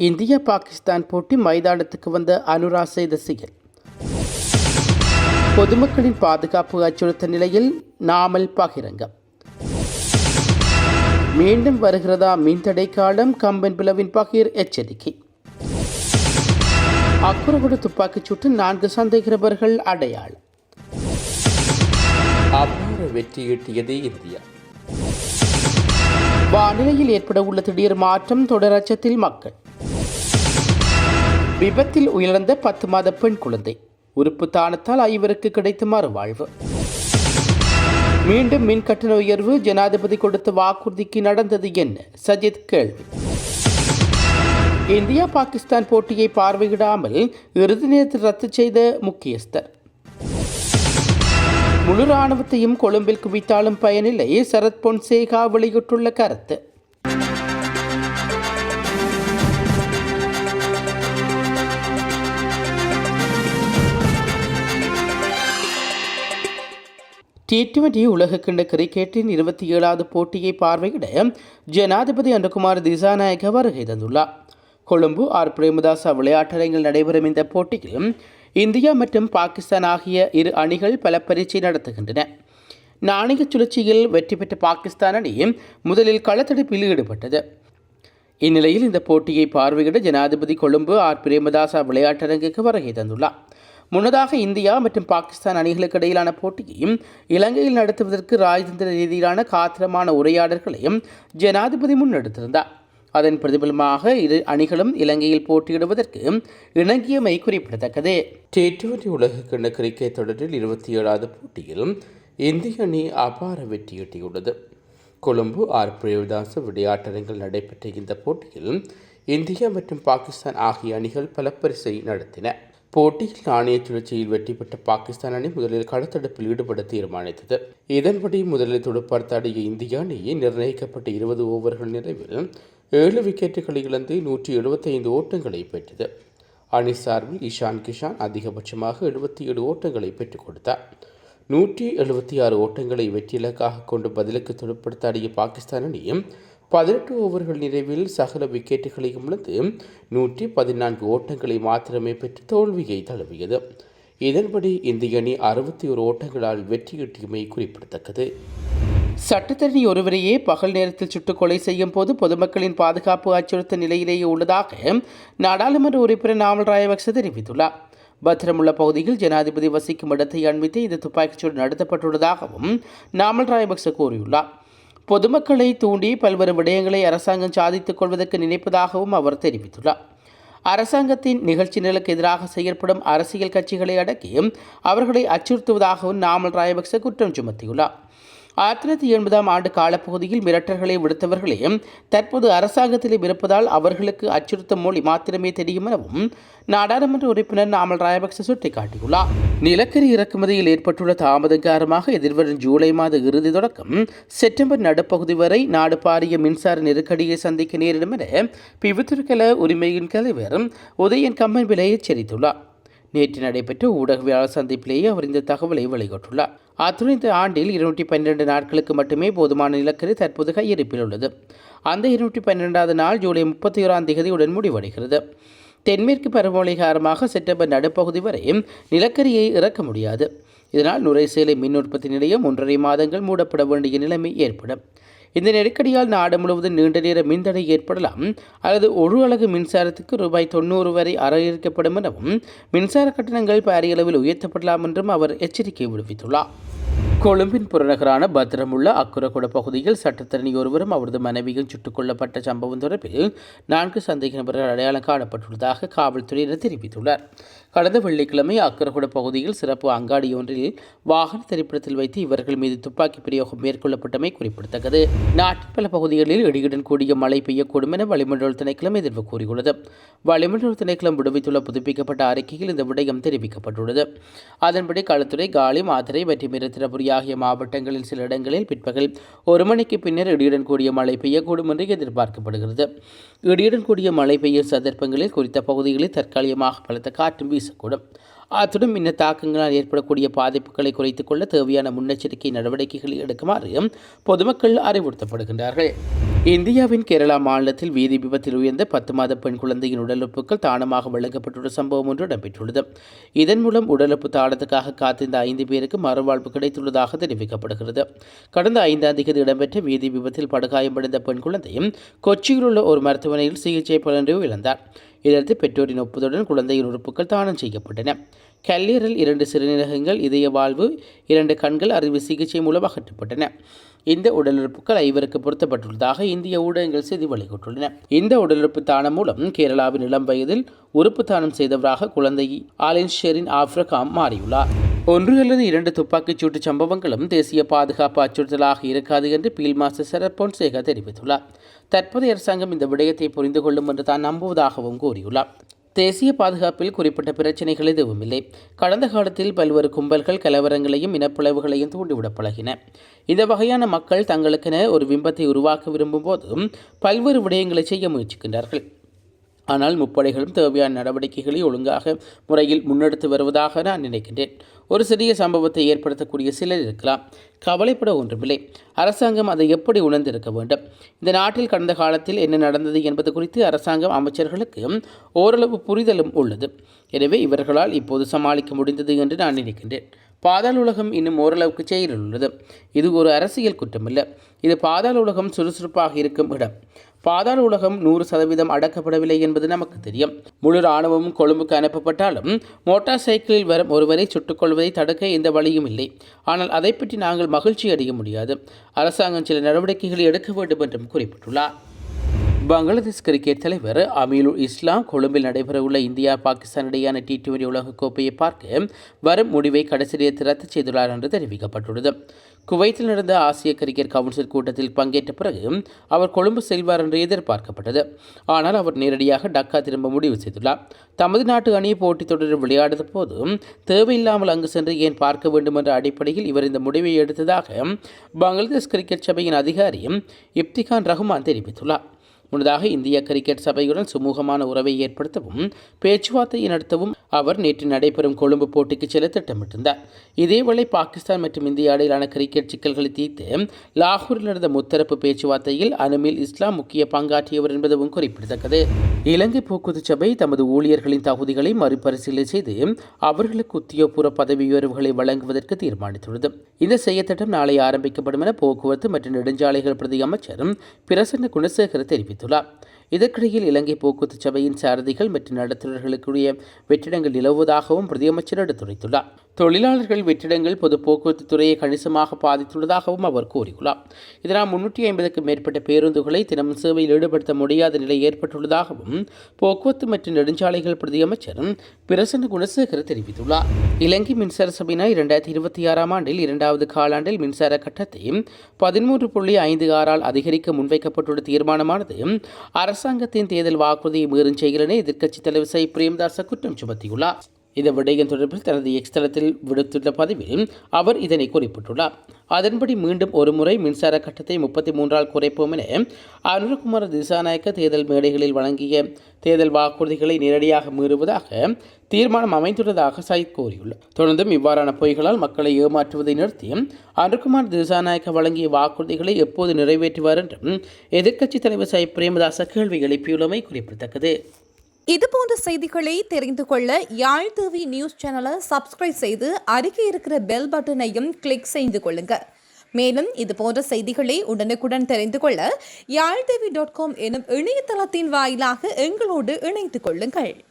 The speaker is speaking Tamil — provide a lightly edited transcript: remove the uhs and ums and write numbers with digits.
இந்தியா பாகிஸ்தான் போட்டி மைதானத்துக்கு வந்த அனுரா செய்த செயல். பொதுமக்களின் பாதுகாப்பு அச்சுறுத்த நிலையில் நாமல் பகிரங்கம். மீண்டும் வருகிறதா மின்தடை காலம், கம்பன் பிளவின் பகிர் எச்சரிக்கை. அக்குரகுடு துப்பாக்கிச் சூட்டு 4 சந்தேக நபர்கள் அடையாளம். அபார வெற்றியீட்டியது இந்தியா. வானிலையில் ஏற்பட உள்ள திடீர் மாற்றம், தொடர் அச்சத்தில் மக்கள். விபத்தில் உயிரிழந்த 10 மாத பெண் குழந்தை, உறுப்பு தானத்தால் 5 கிடைத்த மறுவாழ்வு. மீண்டும் மின் கட்டண உயர்வு, ஜனாதிபதி கொடுத்த வாக்குறுதிக்கு நடந்தது என்ன? சஜித் கேள்வி. இந்தியா பாகிஸ்தான் போட்டியை பார்வையிடாமல் இறுதி நேரத்தில் ரத்து செய்த முக்கியஸ்தர். முழு ராணுவத்தையும் கொழும்பில் குவித்தாலும் பயனில்லை, சரத் பொன்சேகா வெளியிட்டுள்ள கருத்து. T20 உலகக்கிண்ண கிரிக்கெட்டின் 27வது போட்டியை பார்வையிட ஜனாதிபதி அனுகுமார் திசாநாயக்க வருகை தந்துள்ளார். கொழும்பு ஆர் பிரேமதாச விளையாட்டரங்கில் நடைபெறும் இந்த போட்டியில் இந்தியா மற்றும் பாகிஸ்தான் ஆகிய இரு அணிகள் பல பரீட்சை நடத்துகின்றன. நாணய சுழற்சியில் வெற்றி பெற்ற பாகிஸ்தான் அணி முதலில் களத்தடுப்பில் ஈடுபட்டது. இந்நிலையில் இந்த போட்டியை பார்வையிட ஜனாதிபதி கொழும்பு ஆர் பிரேமதாச விளையாட்டரங்குக்கு வருகை தந்துள்ளார். முன்னதாக இந்தியா மற்றும் பாகிஸ்தான் அணிகளுக்கு இடையிலான போட்டியையும் இலங்கையில் நடத்துவதற்கு ராஜதந்திர ரீதியிலான காத்திரமான உரையாடல்களையும் ஜனாதிபதி முன்னெடுத்திருந்தார். அதன் பிரதிபலமாக இரு அணிகளும் இலங்கையில் போட்டியிடுவதற்கு இணங்கியமை குறிப்பிடத்தக்கது. T20 உலகக்கிண்ண கிரிக்கெட் தொடரில் 27வது போட்டியில் இந்திய அணி அபார வெற்றியீட்டியுள்ளது. கொழும்பு ஆர் பிரேமதாச விளையாட்டரங்கில் நடைபெற்ற இந்த போட்டியில் இந்தியா மற்றும் பாகிஸ்தான் ஆகிய அணிகள் பல பரிசை நடத்தின. போட்டியில் நாணய சுழற்சியில் வெற்றி பெற்ற பாகிஸ்தான் அணி முதலில் களத்தடுப்பில் ஈடுபட தீர்மானித்தது. இதன்படி முதலில் துடுப்பாட்டாடிய இந்திய அணி நிர்ணயிக்கப்பட்ட 20 ஓவர்கள் நிறைவில் 7 விக்கெட்டுகளை இழந்து 175 ஓட்டங்களை பெற்றது. அணி சார்பில் இஷான் கிஷான் அதிகபட்சமாக 77 ஓட்டங்களை பெற்றுக் கொடுத்தார். 176 ஓட்டங்களை வெற்றி இலக்காக கொண்டு பதிலுக்கு துடுப்படுத்தாடிய பாகிஸ்தான் அணியும் 18 ஓவர்கள் நிறைவில் சகல விக்கெட்டுகளையும் இழந்து 114 ஓட்டங்களை மாத்திரமே பெற்று தோல்வியை தழுவியது. இதன்படி இந்திய அணி 61 ஓட்டங்களால் வெற்றியீட்டியமை குறிப்பிடத்தக்கது. சட்டத்தரணி ஒருவரையே பகல் நேரத்தில் சுட்டுக் கொலை செய்யும் போது பொதுமக்களின் பாதுகாப்பு அச்சுறுத்த நிலையிலேயே உள்ளதாக நாடாளுமன்ற உறுப்பினர் நாமல் ராஜபக்ச தெரிவித்துள்ளார். பத்திரமுள்ள பகுதியில் ஜனாதிபதி வசிக்கும் இடத்தை அண்மித்து இந்த துப்பாக்கிச்சூடு நடத்தப்பட்டுள்ளதாகவும் நாமல் ராஜபக்ச கூறியுள்ளார். பொதுமக்களை தூண்டி பல்வேறு விடயங்களை அரசாங்கம் சாதித்துக் கொள்வதற்கு நினைப்பதாகவும் அவர் தெரிவித்துள்ளார். அரசாங்கத்தின் நிகழ்ச்சிகளுக்கு எதிராக செயல்படும் அரசியல் கட்சிகளை அடக்கி அவர்களை அச்சுறுத்துவதாகவும் நாமல் ராஜபக்ச குற்றம் சுமத்தியுள்ளார். 1980ஆம் ஆண்டு காலப்பகுதியில் மிரட்டல்களை விடுத்தவர்களே தற்போது அரசாங்கத்திலும் இருப்பதால் அவர்களுக்கு அச்சுறுத்தும் மொழி மாத்திரமே தெரியும் எனவும் நாடாளுமன்ற உறுப்பினர் நாமல் ராஜபக்ச சுட்டிக்காட்டியுள்ளார். நிலக்கரி இறக்குமதியில் ஏற்பட்டுள்ள தாமதம் காரணமாக எதிர்வரும் ஜூலை மாத இறுதி தொடக்கம் செப்டம்பர் நடுப்பகுதி வரை நாடு பாரிய மின்சார நெருக்கடியை சந்திக்க நேரிடும் என பிவித்துருக்கல உரிமையின் தலைவர் உதயன் கம்பன் பிள்ளை எச்சரித்துள்ளார். நேற்று நடைபெற்ற ஊடகவியலாளர் சந்திப்பிலேயே அவர் இந்த தகவலை வெளியிட்டுள்ளார். அத்துடன் இந்த ஆண்டில் 212 நாட்களுக்கு மட்டுமே போதுமான நிலக்கரி தற்போது கையிருப்பில் உள்ளது. அந்த 212வது நாள் ஜூலை 31ஆம் தேதியுடன் முடிவடைகிறது. தென்மேற்கு பருவமழை காரணமாக செப்டம்பர் நடுப்பகுதி வரை நிலக்கரியை இறக்க முடியாது. இதனால் நுரைசேலை மின் உற்பத்தி நிலையம் 1.5 மாதங்கள் மூடப்பட வேண்டிய நிலைமை ஏற்படும். இந்த நெருக்கடியால் நாடு முழுவதும் நீண்ட நேர மின்தடை ஏற்படலாம் அல்லது ஒரு அலகு மின்சாரத்துக்கு ₹90 வரை அறவிக்கப்படும் எனவும் மின்சார கட்டணங்கள் பாரிய அளவில் உயர்த்தப்படலாம் என்றும் அவர் எச்சரிக்கை விடுவித்துள்ளார். கொழும்பின் புறநகரான பத்திரமுள்ள அக்குரகுட பகுதியில் சட்டத்தரணி ஒருவரும் அவரது மனைவியும் சுட்டுக் கொல்லப்பட்ட சம்பவம் தொடர்பில் 4 சந்தேக நபர்கள் அடையாளம் காணப்பட்டுள்ளதாக காவல்துறையினர் தெரிவித்துள்ளார். கடந்த வெள்ளிக்கிழமை அக்குரகுட பகுதியில் சிறப்பு அங்காடி ஒன்றில் வாகன திரைப்படத்தில் வைத்து இவர்கள் மீது துப்பாக்கி பிரயோகம் மேற்கொள்ளப்பட்டமை குறிப்பிடத்தக்கது. நாட்டின் பல பகுதிகளில் இடியுடன் கூடிய மழை பெய்யக்கூடும் என வளிமண்டல திணைக்களம் எதிர்ப்பு கூறியுள்ளது. வளிமண்டல திணைக்களம் விடுவித்துள்ள புதுப்பிக்கப்பட்ட அறிக்கையில் இந்த விடயம் தெரிவிக்கப்பட்டுள்ளது. அதன்படி களத்துறை, காலி, மாத்தறை மற்றும் திருத்திரபுரி ஆகிய மாவட்டங்களில் சில இடங்களில் பிற்பகல் 1 மணிக்கு பின்னர் இடியுடன் கூடிய மழை பெய்யக்கூடும் என்று எதிர்பார்க்கப்படுகிறது. இடியுடன் கூடிய மழை பெய்யும் சந்தர்ப்பங்களில் குறித்த பகுதிகளில் தற்காலிகமாக பலத்த காற்றும் வீசக்கூடும். அத்துடன் இந்த தாக்கங்களால் ஏற்படக்கூடிய பாதிப்புகளை குறைத்துக் கொள்ள தேவையான முன்னெச்சரிக்கை நடவடிக்கைகளை எடுக்குமாறு பொதுமக்கள் அறிவுறுத்தப்படுகின்றார்கள். இந்தியாவின் கேரளா மாநிலத்தில் வீதி விபத்தில் உயர்ந்த 10 மாத பெண் குழந்தையின் உடலுறுப்புகள் தானமாக வழங்கப்பட்டுள்ள சம்பவம் ஒன்று இடம்பெற்றுள்ளது. இதன் மூலம் உடலுறுப்பு தானத்துக்காக காத்திருந்த 5 பேருக்கு மறுவாழ்வு கிடைத்துள்ளதாக தெரிவிக்கப்படுகிறது. கடந்த 5ஆம் தேதி இடம்பெற்ற வீதி விபத்தில் படுகாயமடைந்த பெண் குழந்தையும் கொச்சியில் உள்ள ஒரு மருத்துவமனையில் சிகிச்சை பலனின்றி இழந்தார். இதற்கு பெற்றோரின் ஒப்புதலுடன் குழந்தையின் உறுப்புகள் தானம் செய்யப்பட்டன. கல்லீரல், 2 சிறுநீரகங்கள், இதய வாழ்வு, 2 கண்கள் அறுவை சிகிச்சை மூலம் அகற்றப்பட்டன. இந்த உடலுறுப்புகள் 5 பொருத்தப்பட்டுள்ளதாக இந்திய ஊடகங்கள் செய்தி வெளியிட்டுள்ளன. இந்த உடலுறுப்பு தானம் மூலம் கேரளாவின் இளம் வயதில் உறுப்பு தானம் செய்தவராக குழந்தை ஆலின் ஷெரின் ஆப்ரகாம் மாறியுள்ளார். 1 அல்லது 2 துப்பாக்கிச் சூட்டு சம்பவங்களும் தேசிய பாதுகாப்பு அச்சுறுத்தலாக இருக்காது என்று பீல்ட் மாஸ்டர் சரத் பொன்சேகா தெரிவித்துள்ளார். தற்போதைய அரசாங்கம் இந்த விடயத்தை புரிந்து கொள்ளும் என்று தான் நம்புவதாகவும் கூறியுள்ளார். தேசிய பாதுகாப்பில் குறிப்பிட்ட பிரச்சனைகள் எதுவும் இல்லை. கடந்த காலத்தில் பல்வேறு கும்பல்கள் கலவரங்களையும் இனப்பிளவுகளையும் தூண்டிவிட பழகின. இந்த வகையான மக்கள் தங்களுக்கென ஒரு பிம்பத்தை உருவாக்க விரும்பும் போதும் பல்வேறு விடயங்களை செய்ய முயற்சிக்கின்றார்கள். ஆனால் முப்படைகளும் தேவையான நடவடிக்கைகளை ஒழுங்காக முறையில் முன்னெடுத்து வருவதாக நான் நினைக்கின்றேன். ஒரு சிறிய சம்பவத்தை ஏற்படுத்தக்கூடிய சிலர் இருக்கலாம். கவலைப்பட ஒன்றுமில்லை. அரசாங்கம் அதை எப்படி உணர்ந்திருக்க வேண்டும்? இந்த நாட்டில் கடந்த காலத்தில் என்ன நடந்தது என்பது குறித்து அரசாங்கம் அமைச்சர்களுக்கு ஓரளவு புரிதலும் உள்ளது. எனவே இவர்களால் இப்போது சமாளிக்க முடிந்தது என்று நான் நினைக்கின்றேன். பாதாள உலகம் இன்னும் ஓரளவுக்கு செயலில் உள்ளது. இது ஒரு அரசியல் குற்றமல்ல. இது பாதாள உலகம் சுறுசுறுப்பாக இருக்கும் இடம். பாதாள உலகம் 100% அடக்கப்படவில்லை என்பது நமக்கு தெரியும். முழு இராணுவமும் கொழும்புக்கு அனுப்பப்பட்டாலும் மோட்டார் சைக்கிளில் வரும் ஒருவரை சுட்டுக் கொள்வதை தடுக்க எந்த வழியும் இல்லை. ஆனால் அதை பற்றி நாங்கள் மகிழ்ச்சி அடைய முடியாது. அரசாங்கம் சில நடவடிக்கைகளை எடுக்க வேண்டும் என்றும் குறிப்பிட்டுள்ளார். பங்களாதேஷ் கிரிக்கெட் தலைவர் அமீலுல் இஸ்லாம் கொழும்பில் நடைபெறவுள்ள இந்தியா பாகிஸ்தான் இடையான T20 உலகக்கோப்பையை பார்க்க வரும் முடிவை கடைசி நேரத்தில் ரத்து செய்துள்ளார் என்று தெரிவிக்கப்பட்டுள்ளது. குவைத்தில் நடந்த ஆசிய கிரிக்கெட் கவுன்சில் கூட்டத்தில் பங்கேற்ற பிறகு அவர் கொழும்பு செல்வார் என்று எதிர்பார்க்கப்பட்டது. ஆனால் அவர் நேரடியாக டக்கா திரும்ப முடிவு செய்துள்ளார். தமது நாட்டு அணி போட்டித் தொடரில் விளையாடிய போது தேவையில்லாமல் அங்கு சென்று ஏன் பார்க்க வேண்டும் என்ற அடிப்படையில் இவர் இந்த முடிவை எடுத்ததாக பங்களாதேஷ் கிரிக்கெட் சபையின் அதிகாரி இப்திகான் ரஹ்மான் தெரிவித்துள்ளார். முன்னதாக இந்திய கிரிக்கெட் சபையுடன் சுமூகமான உறவை ஏற்படுத்தவும் பேச்சுவார்த்தையை நடத்தவும் அவர் நேற்று நடைபெறும் கொழும்பு போட்டிக்கு செல்ல திட்டமிட்டிருந்தார். இதேவேளை பாகிஸ்தான் மற்றும் இந்திய இடையிலான கிரிக்கெட் சிக்கல்களை தீர்த்து லாகூரில் நடந்த முத்தரப்பு பேச்சுவார்த்தையில் அமீலுல் இஸ்லாம் முக்கிய பங்காற்றியவர் என்பதும் குறிப்பிடத்தக்கது. இலங்கை போக்குவரத்து சபை தமது ஊழியர்களின் தகுதிகளை மறுபரிசீலனை செய்து அவர்களுக்கு உத்தியோகபூர்வ பதவி உயர்வுகளை வழங்குவதற்கு தீர்மானித்துள்ளது. இந்த செயற்திட்டம் நாளை ஆரம்பிக்கப்படும் என போக்குவரத்து மற்றும் நெடுஞ்சாலைகள் பிரதி அமைச்சர் பிரசன்ன குணசேகர தெரிவித்தார். இதற்கிடையில் இலங்கை போக்குவரத்து சபையின் சாரதிகள் மற்றும் நடத்துனர்களுக்குரிய வெற்றிடங்கள் நிலவுவதாகவும் பிரதியமைச்சர் எடுத்துரைத்துள்ளார். தொழிலாளர்கள் வெற்றிடங்கள் பொது போக்குவரத்து துறையை கணிசமாக பாதித்துள்ளதாகவும் அவர் கூறியுள்ளார். இதனால் 350க்கும் மேற்பட்ட பேருந்துகளை தினமும் சேவையில் ஈடுபடுத்த முடியாத நிலை ஏற்பட்டுள்ளதாகவும் போக்குவரத்து மற்றும் நெடுஞ்சாலைகள் பிரதியமைச்சர் பிரசன்ன குணசேகர தெரிவித்துள்ளார். இலங்கை மின்சார சபையினர் 2026ஆம் ஆண்டில் 2வது காலாண்டில் மின்சார கட்டணத்தை 13.56ஆல் அதிகரிக்க முன்வைக்கப்பட்டுள்ள தீர்மானமானது அரசாங்கத்தின் தேர்தல் வாக்குறுதியை மீறும் செயல் என எதிர்க்கட்சித் தலைவர் சை பிரேமதாச குற்றம் சுமத்தியுள்ளார். இந்த விடயம் தொடர்பில் தனது எக்ஸ் தளத்தில் விடுத்துள்ள பதிவில் அவர் இதனை குறிப்பிட்டுள்ளார். அதன்படி மீண்டும் ஒருமுறை மின்சார கட்டணத்தை 33ஆல் குறைப்போம் என அனுரகுமார திசாநாயக்க தேர்தல் மேடைகளில் வழங்கிய தேர்தல் வாக்குறுதிகளை நேரடியாக மீறுவதாக தீர்மானம் அமைந்துள்ளதாக சைத் கூறியுள்ளார். தொடர்ந்தும் இவ்வாறான பொய்களால் மக்களை ஏமாற்றுவதை நிறுத்தி அனுரகுமார் திசாநாயக்க வழங்கிய வாக்குறுதிகளை எப்போது நிறைவேற்றுவார் என்றும் எதிர்க்கட்சித் தலைவர் சை பிரேமதாச கேள்வி எழுப்பியுள்ளமை குறிப்பிடத்தக்கது. இதுபோன்ற செய்திகளை தெரிந்து கொள்ள யாழ் டிவி நியூஸ் சேனலை சப்ஸ்கிரைப் செய்து அருகே இருக்கிற பெல் பட்டனையும் கிளிக் செய்து கொள்ளுங்க. மேலும் இதுபோன்ற செய்திகளை உடனுக்குடன் தெரிந்து கொள்ள யாழ்டிவி.com எனும் இணையதளத்தின் வாயிலாக எங்களோடு இணைந்து கொள்ளுங்கள்.